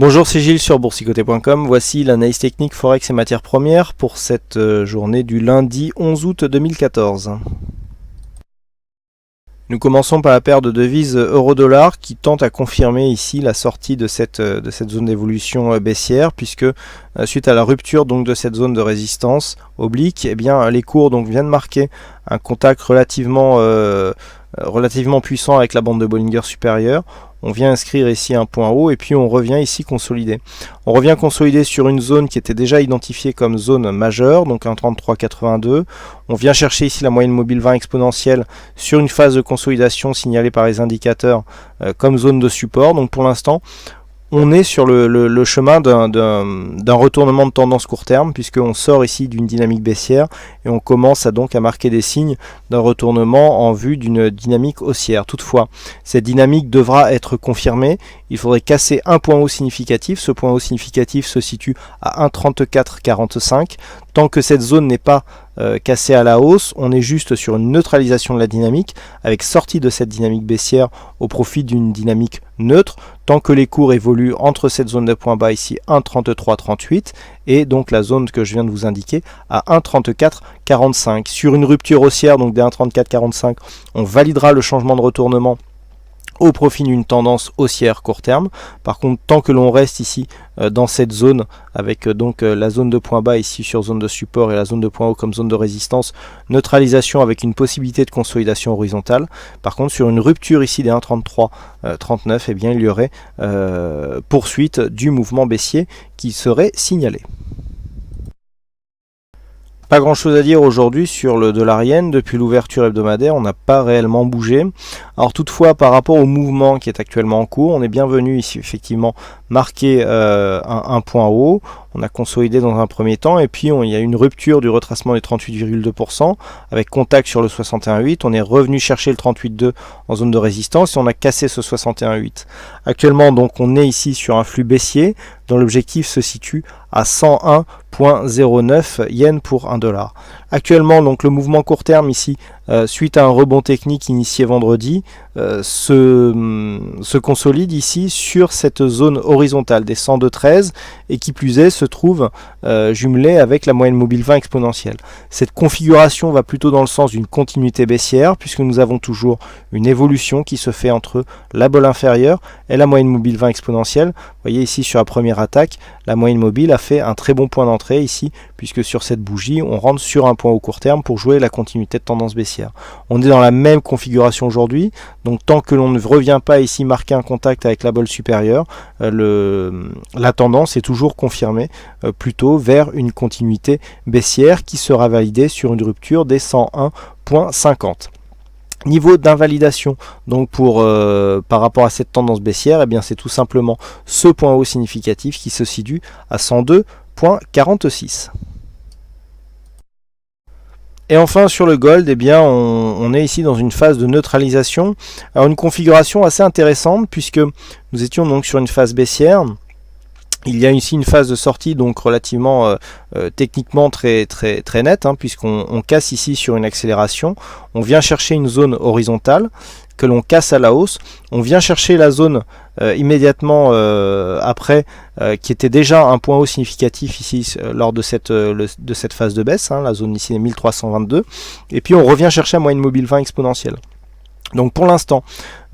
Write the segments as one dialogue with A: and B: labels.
A: Bonjour, c'est Gilles sur boursicoté.com. Voici l'analyse technique Forex et matières premières pour cette journée du lundi 11 août 2014. Nous commençons par la paire de devises euro-dollar qui tente à confirmer ici la sortie de cette zone d'évolution baissière, puisque suite à la rupture donc de cette zone de résistance oblique, eh bien, les cours donc viennent marquer un contact relativement puissant avec la bande de Bollinger supérieure. On vient inscrire ici un point haut et puis on revient ici consolider. On revient consolider sur une zone qui était déjà identifiée comme zone majeure, donc 1,3382. On vient chercher ici la moyenne mobile 20 exponentielle sur une phase de consolidation signalée par les indicateurs comme zone de support. Donc pour l'instant, on est sur le chemin d'un retournement de tendance court terme, puisqu'on sort ici d'une dynamique baissière et on commence donc à marquer des signes d'un retournement en vue d'une dynamique haussière. Toutefois, cette dynamique devra être confirmée. Il faudrait casser un point haut significatif. Ce point haut significatif se situe à 1,3445. Tant que cette zone n'est pas cassée à la hausse, on est juste sur une neutralisation de la dynamique, avec sortie de cette dynamique baissière au profit d'une dynamique neutre, tant que les cours évoluent entre cette zone de point bas ici 1,3338 et donc la zone que je viens de vous indiquer à 1,3445. Sur une rupture haussière donc des 1,3445, on validera le changement de retournement au profit d'une tendance haussière court terme. Par contre, tant que l'on reste ici dans cette zone avec la zone de point bas ici sur zone de support et la zone de point haut comme zone de résistance, neutralisation avec une possibilité de consolidation horizontale. Par contre, sur une rupture ici des 1,3339, eh bien il y aurait poursuite du mouvement baissier qui serait signalé. Pas grand chose à dire aujourd'hui sur le dollar yen. Depuis l'ouverture hebdomadaire, on n'a pas réellement bougé. Alors toutefois, par rapport au mouvement qui est actuellement en cours, on est bienvenu ici effectivement marquer un point haut. On a consolidé dans un premier temps et puis il y a une rupture du retracement des 38,2% avec contact sur le 61,8. On est revenu chercher le 38,2 en zone de résistance et on a cassé ce 61,8. Actuellement, donc, on est ici sur un flux baissier dont l'objectif se situe à 101,09 yens pour 1 dollar. Actuellement, donc, le mouvement court terme ici, suite à un rebond technique initié vendredi, se consolide ici sur cette zone horizontale des 102,13 et qui plus est se trouve jumelée avec la moyenne mobile 20 exponentielle. Cette configuration va plutôt dans le sens d'une continuité baissière puisque nous avons toujours une évolution qui se fait entre la bolle inférieure et la moyenne mobile 20 exponentielle. Vous voyez ici sur la première attaque, la moyenne mobile a fait un très bon point d'entrée ici puisque sur cette bougie on rentre sur un point au court terme pour jouer la continuité de tendance baissière. On est dans la même configuration aujourd'hui, donc tant que l'on ne revient pas ici marquer un contact avec la bolle supérieure, la tendance est toujours confirmée plutôt vers une continuité baissière qui sera validée sur une rupture des 101,50. Niveau d'invalidation donc par rapport à cette tendance baissière, eh bien c'est tout simplement ce point haut significatif qui se situe à 102,46. Et enfin sur le gold, eh bien on est ici dans une phase de neutralisation. Alors une configuration assez intéressante puisque nous étions donc sur une phase baissière. Il y a ici une phase de sortie donc relativement techniquement très nette, puisqu'on casse ici sur une accélération. On vient chercher une zone horizontale que l'on casse à la hausse. On vient chercher la zone immédiatement après qui était déjà un point haut significatif ici lors de cette phase de baisse, la zone ici est 1322. Et puis on revient chercher la moyenne mobile 20 exponentielle. Donc pour l'instant,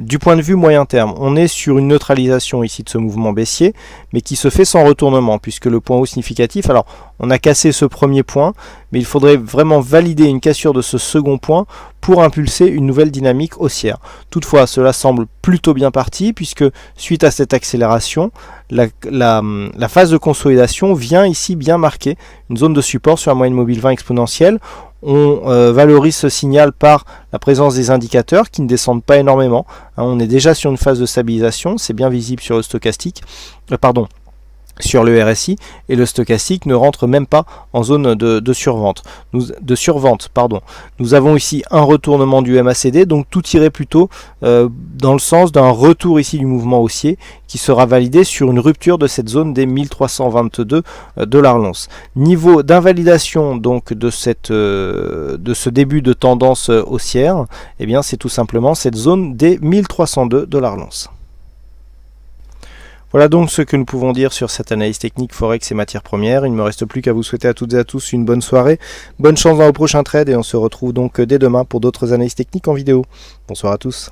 A: du point de vue moyen terme, on est sur une neutralisation ici de ce mouvement baissier, mais qui se fait sans retournement, puisque le point haut significatif, alors on a cassé ce premier point, mais il faudrait vraiment valider une cassure de ce second point pour impulser une nouvelle dynamique haussière. Toutefois, cela semble plutôt bien parti, puisque suite à cette accélération, la phase de consolidation vient ici bien marquer une zone de support sur la moyenne mobile 20 exponentielle. On valorise ce signal par la présence des indicateurs qui ne descendent pas énormément. On est déjà sur une phase de stabilisation, c'est bien visible sur le stochastique, sur le RSI, et le stochastique ne rentre même pas en zone de survente. Nous avons ici un retournement du MACD, donc tout irait plutôt dans le sens d'un retour ici du mouvement haussier qui sera validé sur une rupture de cette zone des 1322 $ l'once. Niveau d'invalidation donc de ce début de tendance haussière, eh bien c'est tout simplement cette zone des 1302 $ l'once. Voilà donc ce que nous pouvons dire sur cette analyse technique Forex et matières premières. Il ne me reste plus qu'à vous souhaiter à toutes et à tous une bonne soirée, bonne chance dans vos prochains trades et on se retrouve donc dès demain pour d'autres analyses techniques en vidéo. Bonsoir à tous.